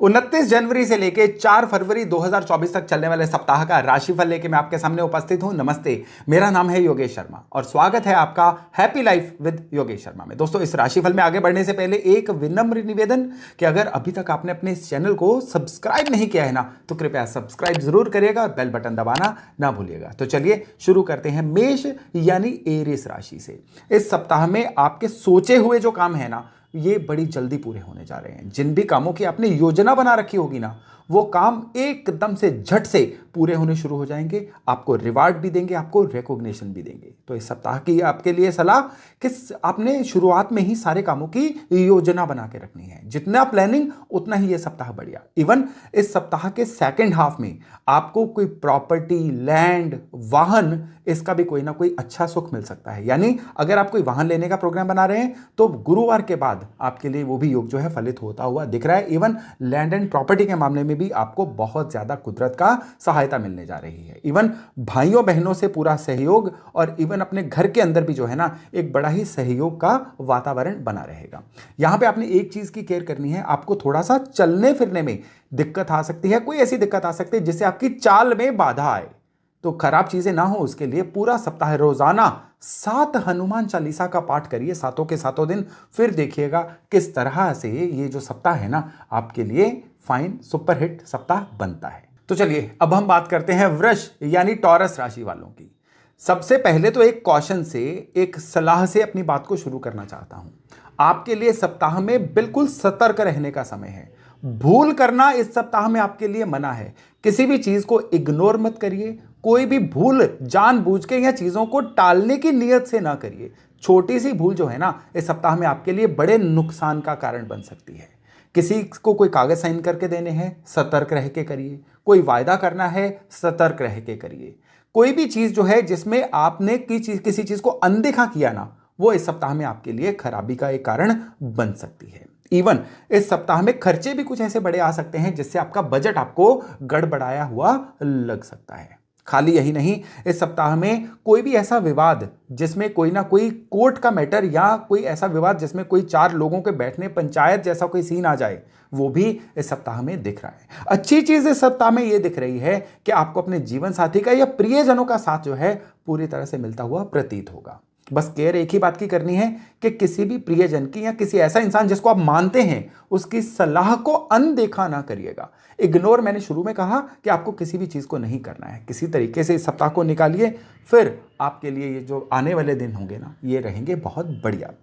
29 जनवरी से लेके 4 फरवरी 2024 तक चलने वाले सप्ताह का राशिफल लेके मैं आपके सामने उपस्थित हूं। नमस्ते, मेरा नाम है योगेश शर्मा और स्वागत है आपका happy life with Yogesh Sharma में। दोस्तों, इस राशिफल में आगे बढ़ने से पहले एक विनम्र निवेदन कि अगर अभी तक आपने अपने इस चैनल को सब्सक्राइब नहीं किया है ना, तो कृपया सब्सक्राइब जरूर करिएगा और बेल बटन दबाना ना भूलिएगा। तो चलिए शुरू करते हैं मेष यानी एरिस राशि से। इस सप्ताह में आपके सोचे हुए जो काम है ना, ये बड़ी जल्दी पूरे होने जा रहे हैं। जिन भी कामों की आपने योजना बना रखी होगी ना, वो काम एकदम से झट से पूरे होने शुरू हो जाएंगे। आपको रिवार्ड भी देंगे, आपको रिकॉग्निशन भी देंगे। तो इस सप्ताह की आपके लिए सलाह कि आपने शुरुआत में ही सारे कामों की योजना बना के रखनी है। जितना प्लानिंग उतना ही ये सप्ताह बढ़िया। इवन इस सप्ताह के सेकेंड हाफ में आपको कोई प्रॉपर्टी, लैंड, वाहन, इसका भी कोई ना कोई अच्छा सुख मिल सकता है। यानी अगर आप कोई वाहन लेने का प्रोग्राम बना रहे हैं तो गुरुवार के बाद आपके लिए वो भी योग जो है फलित होता हुआ दिख रहा है। इवन लैंड एंड प्रॉपर्टी के मामले में भी आपको बहुत ज्यादा कुदरत का सहायता मिलने जा रही है। इवन भाइयों बहनों से पूरा सहयोग और इवन अपने घर के अंदर भी जो है ना, एक बड़ा ही सहयोग का वातावरण बना रहेगा। यहां पे आपने एक चीज की केयर करनी है, आपको थोड़ा सा चलने फिरने में दिक्कत आ सकती है। कोई ऐसी दिक्कत आ सकती है जिससे आपकी चाल में बाधा आए। तो खराब चीजें ना हो उसके लिए पूरा सप्ताह रोजाना 7 हनुमान चालीसा का पाठ करिए, सातों के सातों दिन। फिर देखिएगा किस तरह से ये जो सप्ताह है ना, आपके लिए फाइन सुपरहिट सप्ताह बनता है। तो चलिए अब हम बात करते हैं वृष यानी टॉरस राशि वालों की। सबसे पहले तो एक कॉशन से, एक सलाह से अपनी बात को शुरू करना चाहता हूं। आपके लिए सप्ताह में बिल्कुल सतर्क रहने का समय है। भूल करना इस सप्ताह में आपके लिए मना है। किसी भी चीज को इग्नोर मत करिए। कोई भी भूल जानबूझ के या चीजों को टालने की नियत से ना करिए। छोटी सी भूल जो है ना, इस सप्ताह में आपके लिए बड़े नुकसान का कारण बन सकती है। किसी को कोई कागज साइन करके देने हैं, सतर्क रह के करिए। कोई वायदा करना है, सतर्क रह के करिए। कोई भी चीज जो है जिसमें आपने किसी चीज को अनदेखा किया ना, वो इस सप्ताह में आपके लिए खराबी का एक कारण बन सकती है। इवन इस सप्ताह में खर्चे भी कुछ ऐसे बड़े आ सकते हैं जिससे आपका बजट आपको गड़बड़ाया हुआ लग सकता है। खाली यही नहीं, इस सप्ताह में कोई भी ऐसा विवाद जिसमें कोई ना कोई कोर्ट का मैटर या कोई ऐसा विवाद जिसमें कोई 4 लोगों के बैठने पंचायत जैसा कोई सीन आ जाए, वो भी इस सप्ताह में दिख रहा है। अच्छी चीज इस सप्ताह में यह दिख रही है कि आपको अपने जीवन साथी का या प्रियजनों का साथ जो है पूरी तरह से मिलता हुआ प्रतीत होगा। बस केयर एक ही बात की करनी है कि किसी भी प्रियजन की या किसी ऐसा इंसान जिसको आप मानते हैं, उसकी सलाह को अनदेखा ना करिएगा। इग्नोर, मैंने शुरू में कहा कि आपको किसी भी चीज को नहीं करना है। किसी तरीके से इस सप्ताह को निकालिए, फिर आपके लिए ये जो आने वाले दिन होंगे ना, ये रहेंगे बहुत बढ़िया।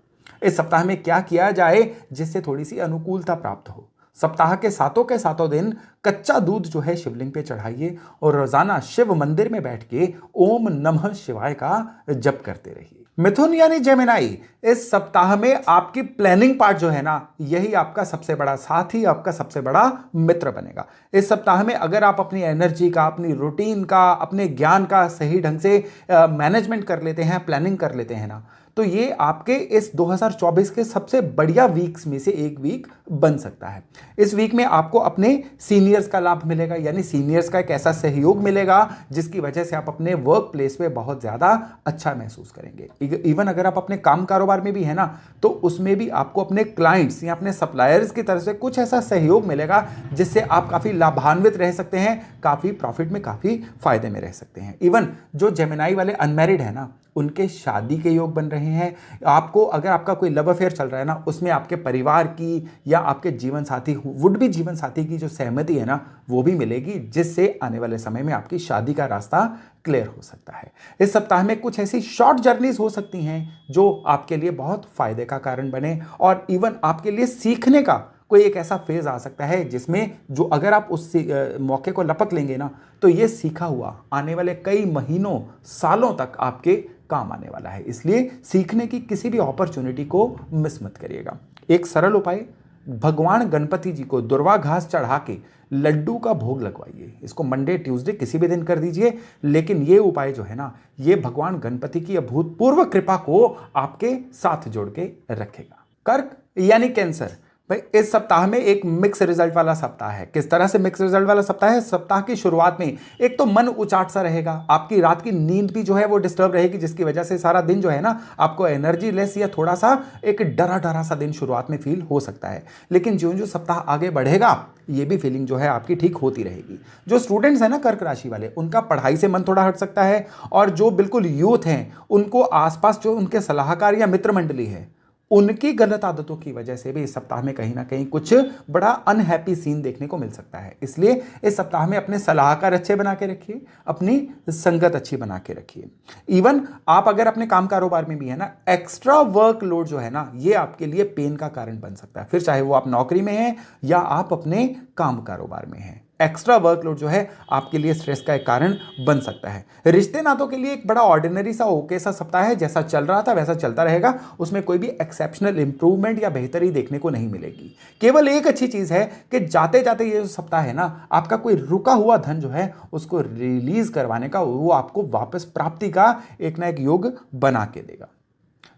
इस सप्ताह में क्या किया जाए जिससे थोड़ी सी अनुकूलता प्राप्त हो? सप्ताह के सातों दिन कच्चा दूध जो है शिवलिंग पे चढ़ाइए और रोजाना शिव मंदिर में बैठ के ओम नमः शिवाय का जप करते रहिए। मिथुन यानी जेमिनाई, इस सप्ताह में आपकी प्लानिंग पार्ट जो है ना, यही आपका सबसे बड़ा साथी, आपका सबसे बड़ा मित्र बनेगा। इस सप्ताह में अगर आप अपनी एनर्जी का, अपनी रूटीन का, अपने ज्ञान का सही ढंग से मैनेजमेंट कर लेते हैं, प्लानिंग कर लेते हैं ना, तो ये आपके इस 2024 के सबसे बढ़िया वीक्स में से एक वीक बन सकता है। इस वीक में आपको अपने सीनियर्स का लाभ मिलेगा, यानी सीनियर्स का एक ऐसा सहयोग मिलेगा जिसकी वजह से आप अपने वर्क प्लेस पे बहुत ज़्यादा अच्छा महसूस करेंगे। इवन अगर आप अपने काम कारोबार में भी है ना, तो उसमें भी आपको अपने क्लाइंट्स या अपने सप्लायर्स की तरफ से कुछ ऐसा सहयोग मिलेगा जिससे आप काफ़ी लाभान्वित रह सकते हैं, काफ़ी प्रॉफिट में, काफ़ी फायदे में रह सकते हैं। इवन जो जेमिनाई वाले अनमैरिड है ना, उनके शादी के योग बन रहे हैं। आपको अगर आपका कोई लव अफेयर चल रहा है ना, उसमें आपके परिवार की या आपके जीवन साथी, वुड बी जीवन साथी की जो सहमति है ना, वो भी मिलेगी, जिससे आने वाले समय में आपकी शादी का रास्ता क्लियर हो सकता है। इस सप्ताह में कुछ ऐसी शॉर्ट जर्नीज हो सकती हैं जो आपके लिए बहुत फायदे का कारण बने, और इवन आपके लिए सीखने का कोई एक ऐसा फेज आ सकता है जिसमें जो अगर आप उस मौके को लपक लेंगे ना, तो ये सीखा हुआ आने वाले कई महीनों, सालों तक आपके काम आने वाला है। इसलिए सीखने की किसी भी अपॉर्चुनिटी को मिस मत करिएगा। एक सरल उपाय, भगवान गणपति जी को दुर्वा घास चढ़ा के लड्डू का भोग लगवाइए। इसको मंडे, ट्यूसडे किसी भी दिन कर दीजिए, लेकिन ये उपाय जो है ना, ये भगवान गणपति की अभूतपूर्व कृपा को आपके साथ जोड़ के रखेगा। कर्क यानी कैंसर, भाई इस सप्ताह में एक मिक्स रिजल्ट वाला सप्ताह है। किस तरह से मिक्स रिजल्ट वाला सप्ताह है? सप्ताह की शुरुआत में एक तो मन उचाट सा रहेगा, आपकी रात की नींद भी जो है वो डिस्टर्ब रहेगी, जिसकी वजह से सारा दिन जो है ना आपको एनर्जी लेस या थोड़ा सा एक डरा डरा सा दिन शुरुआत में फील हो सकता है। लेकिन जो जो सप्ताह आगे बढ़ेगा ये भी फीलिंग जो है आपकी ठीक होती रहेगी। जो स्टूडेंट्स हैं ना कर्क राशि वाले, उनका पढ़ाई से मन थोड़ा हट सकता है, और जो बिल्कुल यूथ हैं उनको आसपास जो उनके सलाहकार या मित्र मंडली है उनकी गलत आदतों की वजह से भी इस सप्ताह में कहीं ना कहीं कुछ बड़ा अनहैप्पी सीन देखने को मिल सकता है। इसलिए इस सप्ताह में अपने सलाहकार अच्छे बना के रखिए, अपनी संगत अच्छी बना के रखिए। इवन आप अगर अपने काम कारोबार में भी है ना, एक्स्ट्रा वर्कलोड जो है ना ये आपके लिए पेन का कारण बन सकता है। फिर चाहे वो आप नौकरी में हैं या आप अपने काम कारोबार में हैं, एक्स्ट्रा वर्कलोड जो है आपके लिए स्ट्रेस का एक कारण बन सकता है। रिश्ते नातों के लिए एक बड़ा ऑर्डिनरी सा ओके सा सप्ताह है, जैसा चल रहा था वैसा चलता रहेगा, उसमें कोई भी एक्सेप्शनल इंप्रूवमेंट या बेहतरी देखने को नहीं मिलेगी। केवल एक अच्छी चीज है कि जाते जाते ये जो सप्ताह है ना, आपका कोई रुका हुआ धन जो है उसको रिलीज करवाने का, वो आपको वापस प्राप्ति का एक ना एक योग बना के देगा।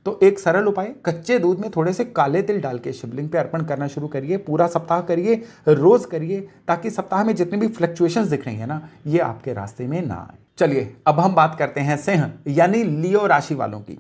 तो एक सरल उपाय, कच्चे दूध में थोड़े से काले तिल डाल के शिवलिंग पे अर्पण करना शुरू करिए। पूरा सप्ताह करिए, रोज करिए, ताकि सप्ताह में जितनी भी फ्लक्चुएशंस दिख रही है ना ये आपके रास्ते में ना आए। चलिए अब हम बात करते हैं सिंह यानी लियो राशि वालों की।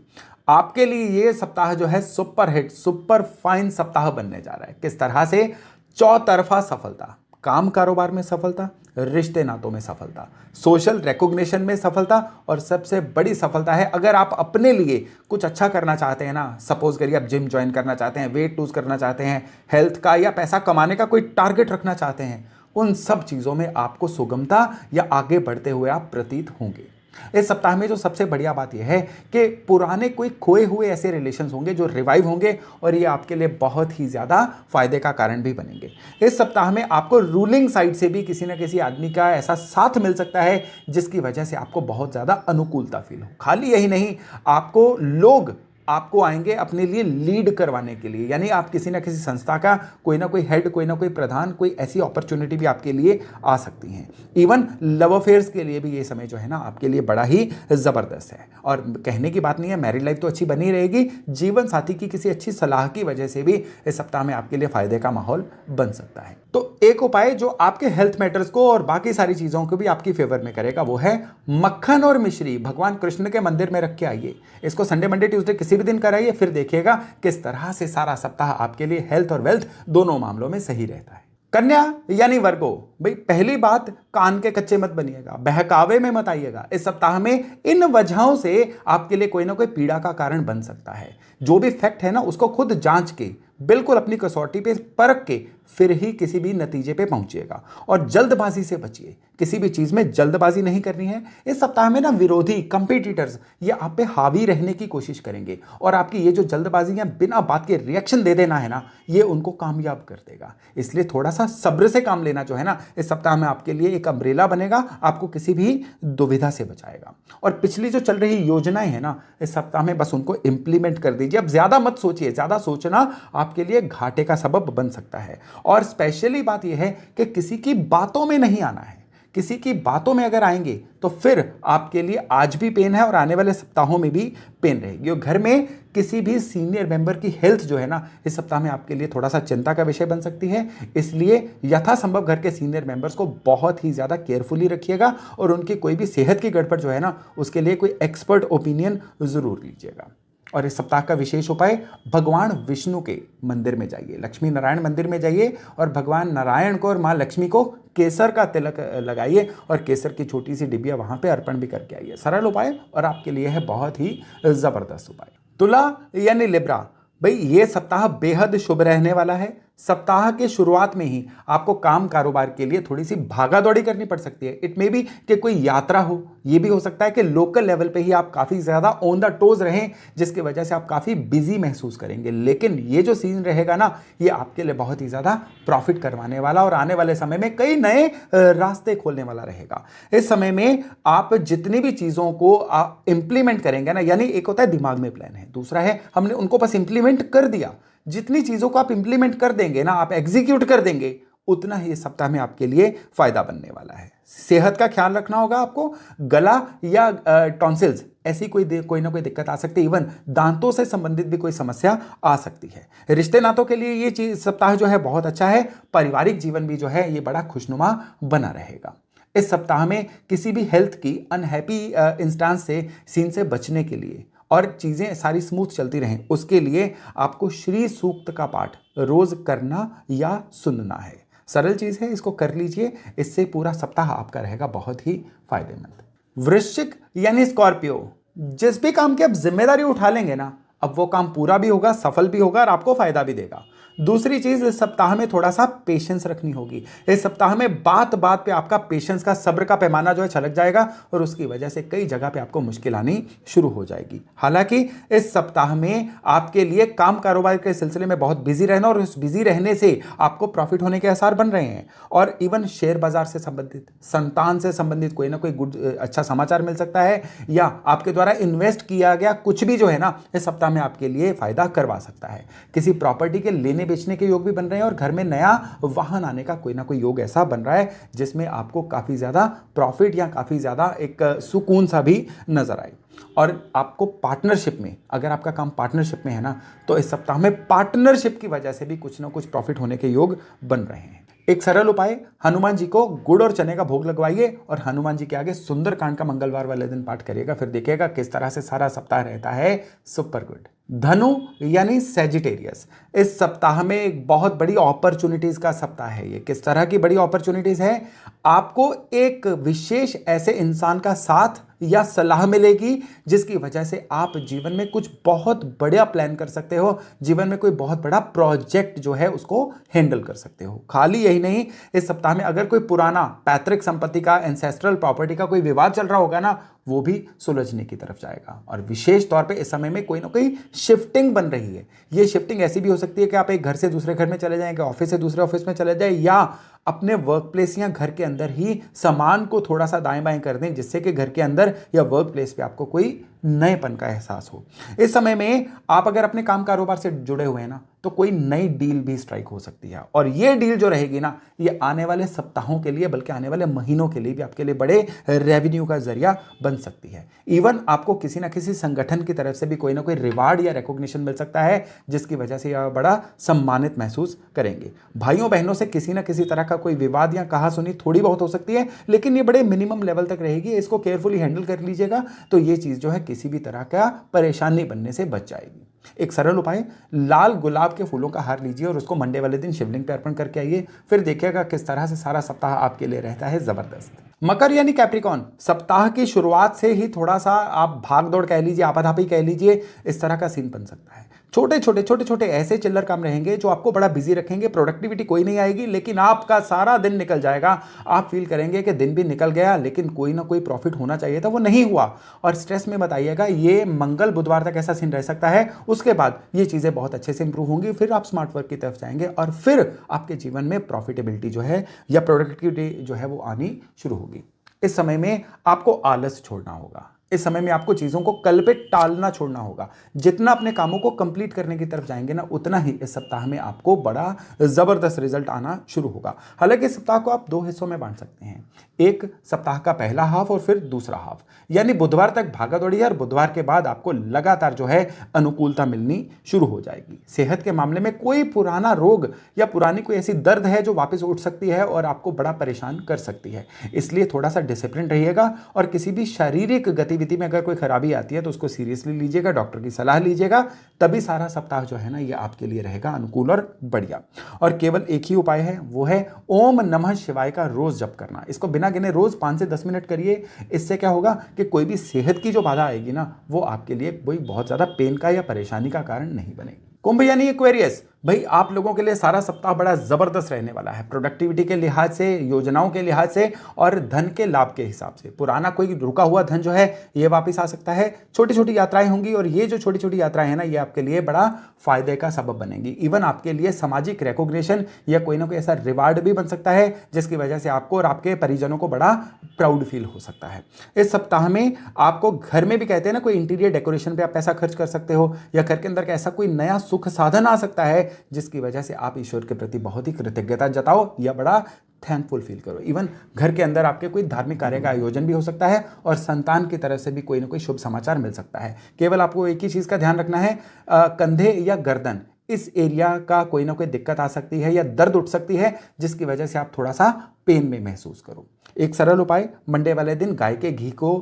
आपके लिए ये सप्ताह जो है सुपर हिट सुपर फाइन सप्ताह बनने जा रहा है। किस तरह से? चौतरफा सफलता, काम कारोबार में सफलता, रिश्ते नातों में सफलता, सोशल रिकॉग्निशन में सफलता, और सबसे बड़ी सफलता है अगर आप अपने लिए कुछ अच्छा करना चाहते हैं ना, सपोज करिए आप जिम ज्वाइन करना चाहते हैं, वेट लूज करना चाहते हैं, हेल्थ का या पैसा कमाने का कोई टारगेट रखना चाहते हैं, उन सब चीजों में आपको सुगमता या आगे बढ़ते हुए आप प्रतीत होंगे। इस सप्ताह में जो सबसे बढ़िया बात यह है कि पुराने कोई खोए हुए ऐसे रिलेशंस होंगे जो रिवाइव होंगे, और ये आपके लिए बहुत ही ज्यादा फायदे का कारण भी बनेंगे। इस सप्ताह में आपको रूलिंग साइड से भी किसी ना किसी आदमी का ऐसा साथ मिल सकता है जिसकी वजह से आपको बहुत ज्यादा अनुकूलता फील हो। खाली यही नहीं, आपको लोग आपको आएंगे अपने लिए लीड करवाने के लिए, यानी आप किसी ना किसी संस्था का कोई ना कोई हेड, कोई ना कोई प्रधान, कोई ऐसी अपॉर्चुनिटी भी आपके लिए आ सकती हैं। इवन लव अफेयर्स के लिए भी ये समय जो है ना आपके लिए बड़ा ही जबरदस्त है। और कहने की बात नहीं है, मैरिड लाइफ तो अच्छी बनी रहेगी, जीवन साथी की किसी अच्छी सलाह की वजह से भी इस सप्ताह में आपके लिए फायदे का माहौल बन सकता है। तो एक उपाय जो आपके हेल्थ मैटर्स को और बाकी सारी चीजों को भी आपकी फेवर में करेगा वो है मक्खन और मिश्री भगवान कृष्ण के मंदिर में रख के आइए। इसको संडे मंडे ट्यूसडे किसी भी दिन कराइए, फिर देखिएगा किस तरह से सारा सप्ताह आपके लिए हेल्थ और वेल्थ दोनों मामलों में सही रहता है। कन्या यानी वर्गो, भाई पहली बात, कान के कच्चे मत बनिएगा, बहकावे में मत आइएगा। इस सप्ताह में इन वजहों से आपके लिए कोई ना कोई पीड़ा का कारण बन सकता है। जो भी फैक्ट है ना उसको खुद जांच के, बिल्कुल अपनी कसौटी पे परख के फिर ही किसी भी नतीजे पे पहुंचिएगा। और जल्दबाजी से बचिए, किसी भी चीज में जल्दबाजी नहीं करनी है। इस सप्ताह में ना विरोधी कंपटीटर्स ये आप पे हावी रहने की कोशिश करेंगे, और आपकी ये जो जल्दबाजी या बिना बात के रिएक्शन दे देना है ना ये उनको कामयाब कर देगा। इसलिए थोड़ा सा सब्र से काम लेना जो है ना इस सप्ताह में आपके लिए एक अम्ब्रेला बनेगा, आपको किसी भी दुविधा से बचाएगा। और पिछली जो चल रही योजनाएं है ना इस सप्ताह में बस उनको इंप्लीमेंट कर दीजिए। अब ज्यादा मत सोचिए, ज्यादा सोचना आपके लिए घाटे का सबब बन सकता है। और स्पेशली बात यह है कि किसी की बातों में नहीं आना है। किसी की बातों में अगर आएंगे तो फिर आपके लिए आज भी पेन है और आने वाले सप्ताहों में भी पेन रहेगी। और घर में किसी भी सीनियर मेंबर की हेल्थ जो है ना इस सप्ताह में आपके लिए थोड़ा सा चिंता का विषय बन सकती है। इसलिए यथासंभव घर के सीनियर मेंबर्स को बहुत ही ज्यादा केयरफुली रखिएगा, और उनकी कोई भी सेहत की गड़बड़ जो है ना उसके लिए कोई एक्सपर्ट ओपिनियन जरूर लीजिएगा। और इस सप्ताह का विशेष उपाय, भगवान विष्णु के मंदिर में जाइए, लक्ष्मी नारायण मंदिर में जाइए, और भगवान नारायण को और माँ लक्ष्मी को केसर का तिलक लगाइए, और केसर की छोटी सी डिबिया वहां पे अर्पण भी करके आइए। सरल उपाय और आपके लिए है बहुत ही जबरदस्त उपाय। तुला यानी लिब्रा, भाई ये सप्ताह बेहद शुभ रहने वाला है। सप्ताह के शुरुआत में ही आपको काम कारोबार के लिए थोड़ी सी भागा दौड़ी करनी पड़ सकती है। इट मे बी कि कोई यात्रा हो, ये भी हो सकता है कि लोकल लेवल पे ही आप काफी ज्यादा ऑन द टोज रहें, जिसकी वजह से आप काफी बिजी महसूस करेंगे। लेकिन ये जो सीजन रहेगा ना ये आपके लिए बहुत ही ज्यादा प्रॉफिट करवाने वाला और आने वाले समय में कई नए रास्ते खोलने वाला रहेगा। इस समय में आप जितनी भी चीजों को आप इंप्लीमेंट करेंगे ना, यानी एक होता है दिमाग में प्लान है, दूसरा है हमने उनको बस इंप्लीमेंट कर दिया। जितनी चीजों को आप इंप्लीमेंट कर देंगे ना, आप एग्जीक्यूट कर देंगे, उतना ही इस सप्ताह में आपके लिए फायदा बनने वाला है। सेहत का ख्याल रखना होगा आपको। गला या टॉन्सिल्स ऐसी कोई ना कोई दिक्कत आ सकती है। इवन दांतों से संबंधित भी कोई समस्या आ सकती है। रिश्ते नातों के लिए ये चीज सप्ताह जो है बहुत अच्छा है। पारिवारिक जीवन भी जो है ये बड़ा खुशनुमा बना रहेगा। इस सप्ताह में किसी भी हेल्थ की अनहैप्पी इंस्टेंस से सीन से बचने के लिए और चीजें सारी स्मूथ चलती रहें उसके लिए आपको श्री सूक्त का पाठ रोज करना या सुनना है। सरल चीज है, इसको कर लीजिए, इससे पूरा सप्ताह आपका रहेगा बहुत ही फायदेमंद। वृश्चिक यानी स्कॉर्पियो, जिस भी काम की आप जिम्मेदारी उठा लेंगे ना, अब वो काम पूरा भी होगा, सफल भी होगा और आपको फायदा भी देगा। दूसरी चीज, इस सप्ताह में थोड़ा सा पेशेंस रखनी होगी। इस सप्ताह में बात बात पे आपका पेशेंस का, सब्र का पैमाना जो है छलक जाएगा और उसकी वजह से कई जगह पे आपको मुश्किल आनी शुरू हो जाएगी। हालांकि इस सप्ताह में आपके लिए काम कारोबार के सिलसिले में बहुत बिजी रहना और उस बिजी रहने से आपको प्रॉफिट होने के आसार बन रहे हैं। और इवन शेयर बाजार से संबंधित, संतान से संबंधित कोई ना कोई गुड अच्छा समाचार मिल सकता है, या आपके द्वारा इन्वेस्ट किया गया कुछ भी जो है ना इस सप्ताह में आपके लिए फायदा करवा सकता है। किसी प्रॉपर्टी के लेने बेचने के योग भी बन रहे हैं और घर में नया वाहन आने का कोई ना कोई योग ऐसा बन रहा है जिसमें आपको काफी ज्यादा प्रॉफिट या काफी ज्यादा एक सुकून सा भी नजर आए। और आपको पार्टनरशिप में, अगर आपका काम पार्टनरशिप में है ना, तो इस सप्ताह में पार्टनरशिप की वजह से भी कुछ ना कुछ प्रॉफिट होने के योग बन रहे हैं। एक सरल उपाय, हनुमान जी को गुड़ और चने का भोग लगवाइए और हनुमान जी के आगे सुंदरकांड का मंगलवार वाले दिन पाठ करिएगा, फिर देखिएगा किस तरह से सारा सप्ताह रहता है सुपर गुड। धनु यानी सेजिटेरियस, इस सप्ताह में एक बहुत बड़ी अपॉर्चुनिटीज का सप्ताह है। ये किस तरह की बड़ी अपॉर्चुनिटीज है? आपको एक विशेष ऐसे इंसान का साथ या सलाह मिलेगी जिसकी वजह से आप जीवन में कुछ बहुत बड़ा प्लान कर सकते हो, जीवन में कोई बहुत बड़ा प्रोजेक्ट जो है उसको हैंडल कर सकते हो। खाली यही नहीं, इस सप्ताह में अगर कोई पुराना पैतृक संपत्ति का, एंसेस्ट्रल प्रॉपर्टी का कोई विवाद चल रहा होगा ना, वो भी सुलझने की तरफ जाएगा। और विशेष तौर पे इस समय में कोई ना कोई शिफ्टिंग बन रही है। ये शिफ्टिंग ऐसी भी हो सकती है कि आप एक घर से दूसरे घर में चले जाएंगे, ऑफिस से दूसरे ऑफिस में चले जाए, या अपने वर्क प्लेस या घर के अंदर ही सामान को थोड़ा सा दाएं बाएं कर दें जिससे कि घर के अंदर या वर्क प्लेस पे आपको कोई नएपन का एहसास हो। इस समय में आप अगर अपने काम कारोबार से जुड़े हुए हैं ना, तो कोई नई डील भी स्ट्राइक हो सकती है और ये डील जो रहेगी ना, ये आने वाले सप्ताहों के लिए, बल्कि आने वाले महीनों के लिए भी आपके लिए बड़े रेवेन्यू का जरिया बन सकती है। इवन आपको किसी ना किसी संगठन की तरफ से भी कोई ना कोई रिवार्ड या रिकॉग्निशन मिल सकता है जिसकी वजह से आप बड़ा सम्मानित महसूस करेंगे। भाइयों बहनों से किसी ना किसी तरह का कोई विवाद या कहासुनी थोड़ी बहुत हो सकती है, लेकिन ये बड़े मिनिमम लेवल तक रहेगी। इसको केयरफुली हैंडल कर लीजिएगा तो ये चीज जो है किसी भी तरह का परेशानी बनने से बच जाएगी। एक सरल उपाय, लाल गुलाब के फूलों का हार लीजिए और उसको मंडे वाले दिन शिवलिंग पे अर्पण करके आइए, फिर देखिएगा किस तरह से सारा सप्ताह आपके लिए रहता है जबरदस्त। मकर यानी कैप्रिकॉन, सप्ताह की शुरुआत से ही थोड़ा सा आप भाग दौड़ कह लीजिए, आपाधापी कह लीजिए, इस तरह का सीन बन सकता है। छोटे छोटे ऐसे चिल्लर काम रहेंगे जो आपको बड़ा बिजी रखेंगे। प्रोडक्टिविटी कोई नहीं आएगी, लेकिन आपका सारा दिन निकल जाएगा। आप फील करेंगे कि दिन भी निकल गया लेकिन कोई ना कोई प्रॉफिट होना चाहिए था, वो नहीं हुआ, और स्ट्रेस में बताइएगा। ये मंगल बुधवार तक ऐसा सीन रह सकता है। उसके बाद ये चीजें बहुत अच्छे से इंप्रूव होंगी, फिर आप स्मार्ट वर्क की तरफ जाएंगे और फिर आपके जीवन में प्रॉफिटेबिलिटी जो है या प्रोडक्टिविटी जो है वो आनी शुरू होगी। इस समय में आपको आलस छोड़ना होगा। इस समय में आपको चीजों को कल पे टालना छोड़ना होगा। जितना अपने कामों को कंप्लीट करने की तरफ जाएंगे ना, उतना ही इस सप्ताह में आपको बड़ा जबरदस्त रिजल्ट आना शुरू होगा। हालांकि इस सप्ताह को आप दो हिस्सों में बांट सकते हैं, एक सप्ताह का पहला हाफ और फिर दूसरा हाफ, यानी बुधवार तक भागा दौड़ी है और बुधवार के बाद आपको लगातार जो है अनुकूलता मिलनी शुरू हो जाएगी। सेहत के मामले में कोई पुराना रोग या पुरानी कोई ऐसी दर्द है जो वापस उठ सकती है और आपको बड़ा परेशान कर सकती है, इसलिए थोड़ा सा डिसिप्लिन रहिएगा। और किसी भी शारीरिक गतिविधि में अगर कोई खराबी आती है तो उसको सीरियसली लीजिएगा, डॉक्टर की सलाह लीजिएगा, तभी सारा सप्ताह जो है ना ये आपके लिए रहेगा अनुकूल और बढ़िया। और केवल एक ही उपाय है, वो है ओम नमः शिवाय का रोज जप करना। इसको बिना गिने रोज 5 से 10 मिनट करिए। इससे क्या होगा कि कोई भी सेहत की जो बाधा आएगी ना, वो आपके लिए कोई बहुत ज्यादा पेन का या परेशानी का कारण नहीं बनेगी। कुंभ यानी एक्वेरियस, भाई आप लोगों के लिए सारा सप्ताह बड़ा जबरदस्त रहने वाला है, प्रोडक्टिविटी के लिहाज से, योजनाओं के लिहाज से और धन के लाभ के हिसाब से। पुराना कोई रुका हुआ धन जो है ये वापस आ सकता है। छोटी छोटी यात्राएं होंगी और ये जो छोटी छोटी यात्राएं हैं ना, ये आपके लिए बड़ा फायदे का सबब बनेंगी। इवन आपके लिए सामाजिक रिकॉग्निशन या कोई ना कोई ऐसा रिवार्ड भी बन सकता है जिसकी वजह से आपको और आपके परिजनों को बड़ा प्राउड फील हो सकता है। इस सप्ताह में आपको घर में भी कहते हैं ना, कोई इंटीरियर डेकोरेशन पे आप पैसा खर्च कर सकते हो, या घर के अंदर का ऐसा कोई नया सुख साधन आ सकता है जिसकी वजह से आप ईश्वर के प्रति बहुत ही कृतज्ञता जताओ या बड़ा थैंकफुल फील करो। इवन घर के अंदर आपके कोई धार्मिक कार्य का आयोजन भी हो सकता है और संतान की तरफ से भी कोई ना कोई शुभ समाचार मिल सकता है। केवल आपको एक ही चीज़ का ध्यान रखना है, कंधे या गर्दन इस एरिया का कोई ना कोई दिक्कत आ सकती है या दर्द उठ सकती है, जिसकी वजह से आप थोड़ा सा पेन में महसूस करो। एक सरल उपाय, मंडे वाले दिन गाय के घी को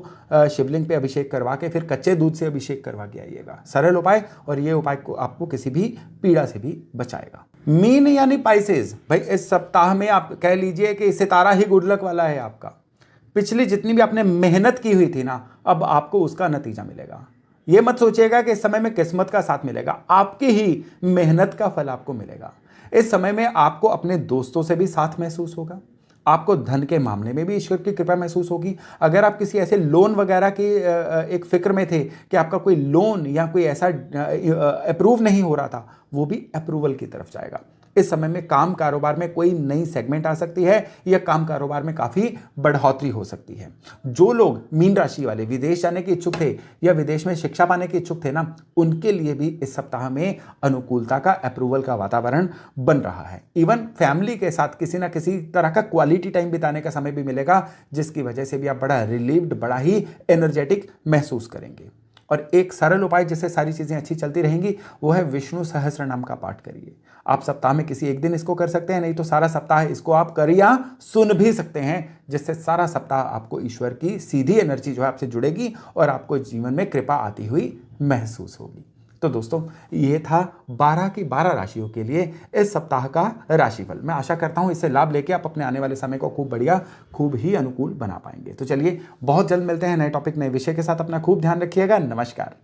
शिवलिंग पे अभिषेक करवा के फिर कच्चे दूध से अभिषेक करवा के आइएगा। सरल उपाय, और ये उपाय को आपको किसी भी पीड़ा से भी बचाएगा। मीन यानी पाइसेस, भाई इस सप्ताह में आप कह लीजिए कि सितारा ही गुड लक वाला है आपका। पिछली जितनी भी आपने मेहनत की हुई थी ना, अब आपको उसका नतीजा मिलेगा। ये मत सोचिएगा कि इस समय में किस्मत का साथ मिलेगा, आपकी ही मेहनत का फल आपको मिलेगा। इस समय में आपको अपने दोस्तों से भी साथ महसूस होगा, आपको धन के मामले में भी ईश्वर की कृपा महसूस होगी। अगर आप किसी ऐसे लोन वगैरह की एक फिक्र में थे कि आपका कोई लोन या कोई ऐसा अप्रूव नहीं हो रहा था, वो भी अप्रूवल की तरफ जाएगा। इस समय में काम कारोबार में कोई नई सेगमेंट आ सकती है या काम कारोबार में काफ़ी बढ़ोतरी हो सकती है। जो लोग मीन राशि वाले विदेश जाने के इच्छुक थे या विदेश में शिक्षा पाने के इच्छुक थे ना, उनके लिए भी इस सप्ताह में अनुकूलता का, अप्रूवल का वातावरण बन रहा है। इवन फैमिली के साथ किसी ना किसी तरह का क्वालिटी टाइम बिताने का समय भी मिलेगा, जिसकी वजह से भी आप बड़ा रिलीव्ड, बड़ा ही एनर्जेटिक महसूस करेंगे। और एक सरल उपाय जिससे सारी चीज़ें अच्छी चलती रहेंगी, वो है विष्णु सहस्त्र नाम का पाठ करिए। आप सप्ताह में किसी एक दिन इसको कर सकते हैं, नहीं तो सारा सप्ताह इसको आप कर या सुन भी सकते हैं, जिससे सारा सप्ताह आपको ईश्वर की सीधी एनर्जी जो है आपसे जुड़ेगी और आपको जीवन में कृपा आती हुई महसूस होगी। तो दोस्तों, ये था 12 की 12 राशियों के लिए इस सप्ताह का राशिफल। मैं आशा करता हूँ इससे लाभ लेके आप अपने आने वाले समय को खूब बढ़िया, खूब ही अनुकूल बना पाएंगे। तो चलिए, बहुत जल्द मिलते हैं नए टॉपिक, नए विषय के साथ। अपना खूब ध्यान रखिएगा। नमस्कार।